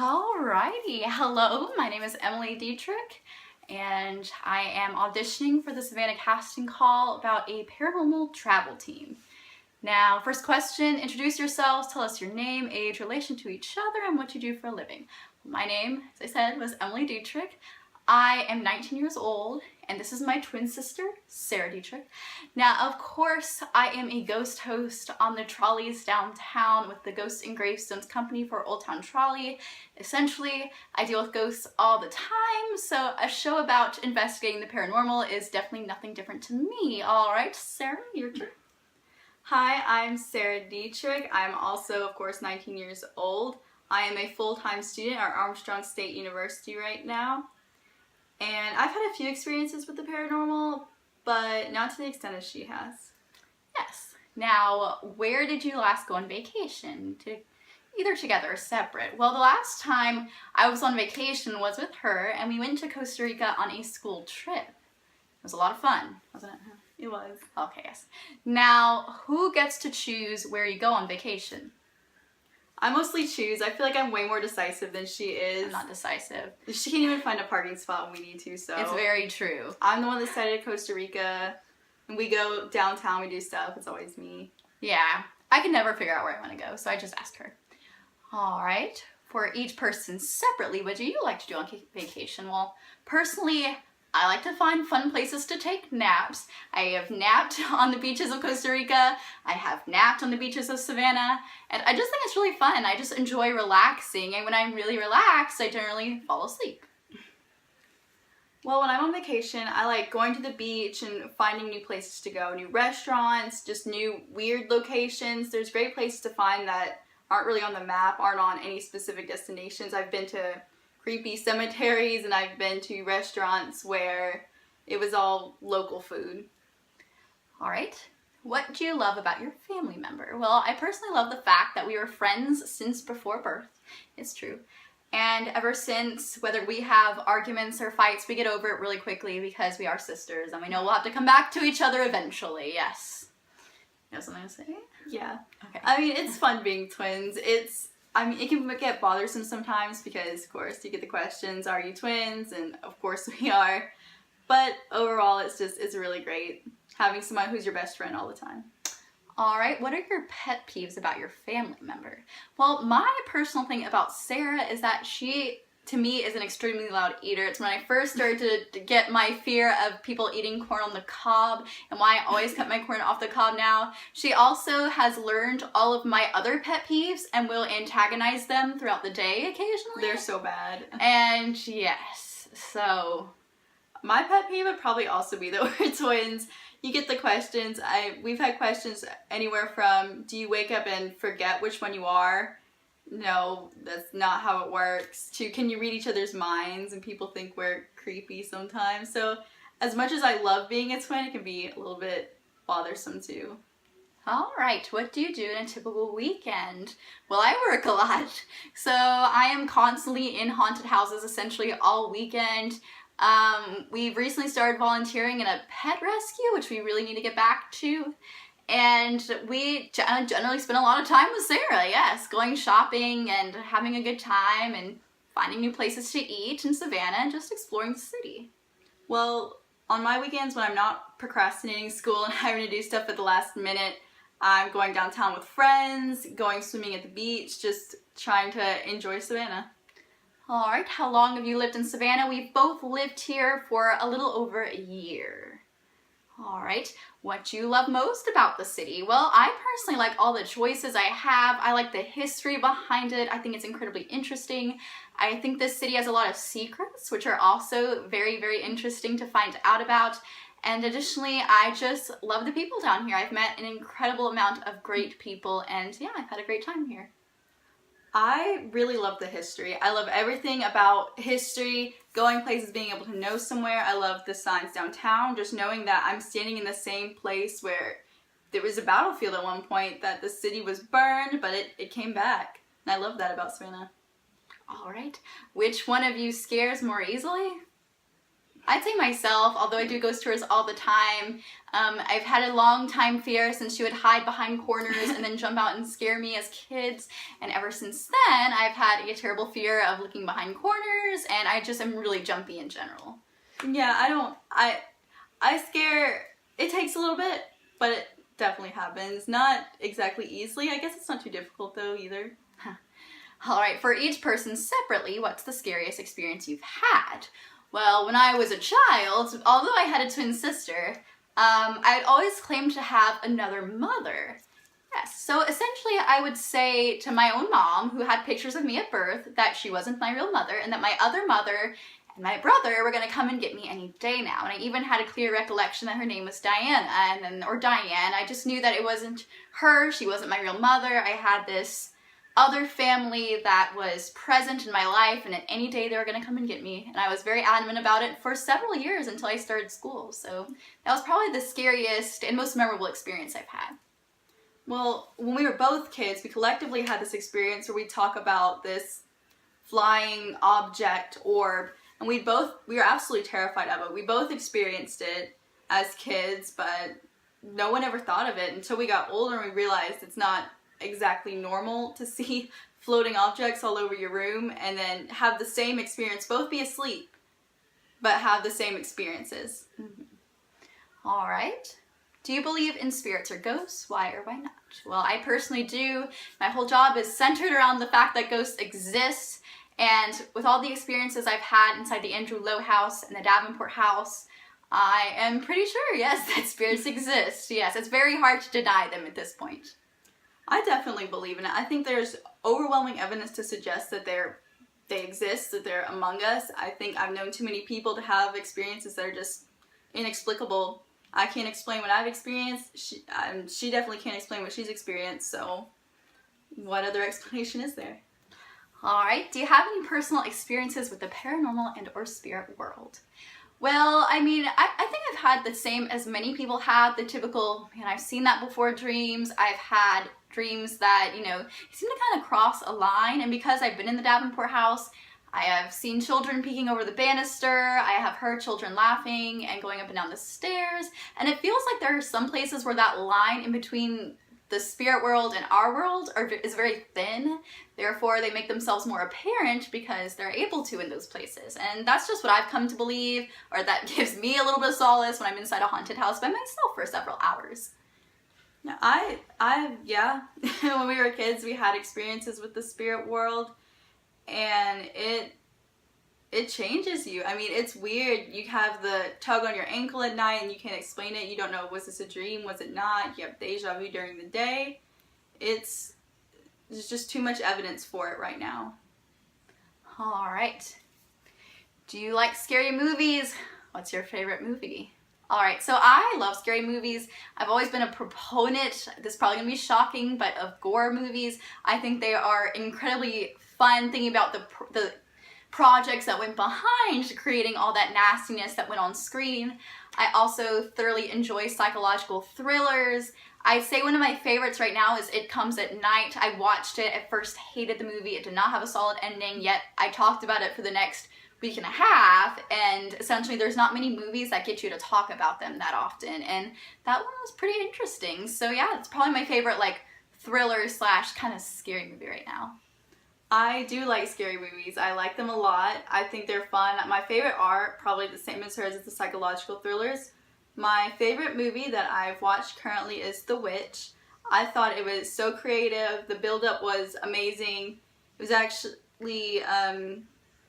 Alrighty, hello, my name is Emily Dietrich and I am auditioning for the Savannah casting call about a paranormal travel team. Now, first question, introduce yourselves, tell us your name, age, relation to each other, and what you do for a living. My name, as I said, was Emily Dietrich. I am 19 years old, and this is my twin sister, Sarah Dietrich. Now, of course, I am a ghost host on the trolleys downtown with the Ghosts and Gravestones Company for Old Town Trolley. Essentially, I deal with ghosts all the time, so a show about investigating the paranormal is definitely nothing different to me. All right, Sarah, your turn. Hi, I'm Sarah Dietrich. I'm also, of course, 19 years old. I am a full-time student at Armstrong State University right now. And I've had a few experiences with the paranormal, but not to the extent as she has. Yes. Now, where did you last go on vacation? Either together or separate? Well, the last time I was on vacation was with her, and we went to Costa Rica on a school trip. It was a lot of fun, wasn't it? It was. Okay, yes. Now, who gets to choose where you go on vacation? I mostly choose. I feel like I'm way more decisive than she is. I'm not decisive. She can't even find a parking spot when we need to, so. It's very true. I'm the one that decided Costa Rica. When we go downtown, we do stuff. It's always me. Yeah, I can never figure out where I want to go, so I just ask her. All right. For each person separately, what do you like to do on vacation? Well, personally, I like to find fun places to take naps. I have napped on the beaches of Costa Rica. I have napped on the beaches of Savannah. And I just think it's really fun. I just enjoy relaxing. And when I'm really relaxed, I generally fall asleep. Well, when I'm on vacation, I like going to the beach and finding new places to go. New restaurants, just new weird locations. There's great places to find that aren't really on the map, aren't on any specific destinations. I've been to creepy cemeteries, and I've been to restaurants where it was all local food. All right. What do you love about your family member? Well, I personally love the fact that we were friends since before birth. It's true. And ever since, whether we have arguments or fights, we get over it really quickly because we are sisters and we know we'll have to come back to each other eventually. Yes. You have something to say? Yeah. Okay. I mean, it's fun being twins. It can get bothersome sometimes because, of course, you get the questions, are you twins? And, of course, we are. But overall, it's really great having someone who's your best friend all the time. All right, what are your pet peeves about your family member? Well, my personal thing about Sarah is that she, to me, is an extremely loud eater. It's when I first started to get my fear of people eating corn on the cob and why I always cut my corn off the cob now. She also has learned all of my other pet peeves and will antagonize them throughout the day occasionally. They're so bad. And yes, so. My pet peeve would probably also be that we're twins. You get the questions. We've had questions anywhere from, do you wake up and forget which one you are? No, that's not how it works. To, can you read each other's minds? And people think we're creepy sometimes. So as much as I love being a twin, it can be a little bit bothersome too. All right, what do you do in a typical weekend? Well, I work a lot. So I am constantly in haunted houses essentially all weekend. We've recently started volunteering in a pet rescue, which we really need to get back to. And we generally spend a lot of time with Sarah, yes, going shopping and having a good time and finding new places to eat in Savannah and just exploring the city. Well, on my weekends when I'm not procrastinating school and having to do stuff at the last minute, I'm going downtown with friends, going swimming at the beach, just trying to enjoy Savannah. All right, how long have you lived in Savannah? We've both lived here for a little over a year. All right, what do you love most about the city? Well, I personally like all the choices I have. I like the history behind it. I think it's incredibly interesting. I think this city has a lot of secrets, which are also very, very interesting to find out about. And additionally, I just love the people down here. I've met an incredible amount of great people, and yeah, I've had a great time here. I really love the history. I love everything about history, going places, being able to know somewhere. I love the signs downtown, just knowing that I'm standing in the same place where there was a battlefield at one point, that the city was burned, but it came back. And I love that about Savannah. All right. Which one of you scares more easily? I'd say myself, although I do ghost tours all the time. I've had a long time fear since she would hide behind corners and then jump out and scare me as kids. And ever since then, I've had a terrible fear of looking behind corners, and I just am really jumpy in general. Yeah, I scare, it takes a little bit, but it definitely happens. Not exactly easily. I guess it's not too difficult though either. All right, for each person separately, what's the scariest experience you've had? Well, when I was a child, although I had a twin sister, I'd always claimed to have another mother. Yes, so essentially I would say to my own mom, who had pictures of me at birth, that she wasn't my real mother, and that my other mother and my brother were going to come and get me any day now. And I even had a clear recollection that her name was Diana, or Diane. I just knew that it wasn't her, she wasn't my real mother. I had this other family that was present in my life, and at any day they were going to come and get me. And I was very adamant about it for several years until I started school. So that was probably the scariest and most memorable experience I've had. Well, when we were both kids, we collectively had this experience where we talk about this flying object orb, and we were absolutely terrified of it. We both experienced it as kids, but no one ever thought of it until we got older and we realized it's not exactly normal to see floating objects all over your room and then have the same experience, both be asleep, but have the same experiences. Mm-hmm. All right. Do you believe in spirits or ghosts? Why or why not? Well, I personally do. My whole job is centered around the fact that ghosts exist, and with all the experiences I've had inside the Andrew Lowe house and the Davenport house, I am pretty sure, yes, that spirits exist. Yes, it's very hard to deny them at this point. I definitely believe in it. I think there's overwhelming evidence to suggest that they exist, that they're among us. I think I've known too many people to have experiences that are just inexplicable. I can't explain what I've experienced. She definitely can't explain what she's experienced, so what other explanation is there? All right, do you have any personal experiences with the paranormal and or spirit world? Well, I mean, I think I've had the same as many people have, the typical, man, I've seen that before dreams. I've had dreams that, seem to kind of cross a line, and because I've been in the Davenport house, I have seen children peeking over the banister, I have heard children laughing and going up and down the stairs, and it feels like there are some places where that line in between the spirit world and our world is very thin. Therefore, they make themselves more apparent because they're able to in those places. And that's just what I've come to believe, or that gives me a little bit of solace when I'm inside a haunted house by myself for several hours. Yeah, when we were kids, we had experiences with the spirit world, and it changes you. I mean, it's weird. You have the tug on your ankle at night and you can't explain it. You don't know, was this a dream? Was it not? You have deja vu during the day. There's just too much evidence for it right now. All right. Do you like scary movies? What's your favorite movie? All right, so I love scary movies. I've always been a proponent, this is probably gonna be shocking, but of gore movies. I think they are incredibly fun, thinking about the projects that went behind creating all that nastiness that went on screen. I also thoroughly enjoy psychological thrillers. I'd say one of my favorites right now is It Comes at Night. I watched it, at first hated the movie, it did not have a solid ending, yet I talked about it for the next week and a half, and essentially there's not many movies that get you to talk about them that often, and that one was pretty interesting. So yeah, it's probably my favorite thriller / kind of scary movie right now. I do like scary movies. I like them a lot. I think they're fun. My favorite are probably the same as hers, it's the psychological thrillers. My favorite movie that I've watched currently is The Witch. I thought it was so creative. The build-up was amazing. It was actually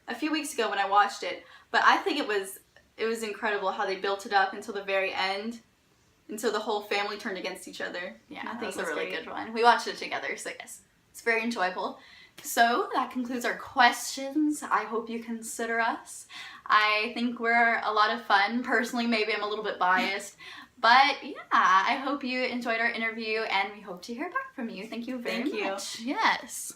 a few weeks ago when I watched it, but I think it was incredible how they built it up until the very end, until the whole family turned against each other. Yeah, I think it's a really good one. We watched it together, so yes, it's very enjoyable. So that concludes our questions. I hope you consider us. I think we're a lot of fun. Personally, maybe I'm a little bit biased, but yeah, I hope you enjoyed our interview, and we hope to hear back from you. Thank you very much. Thank you. Yes.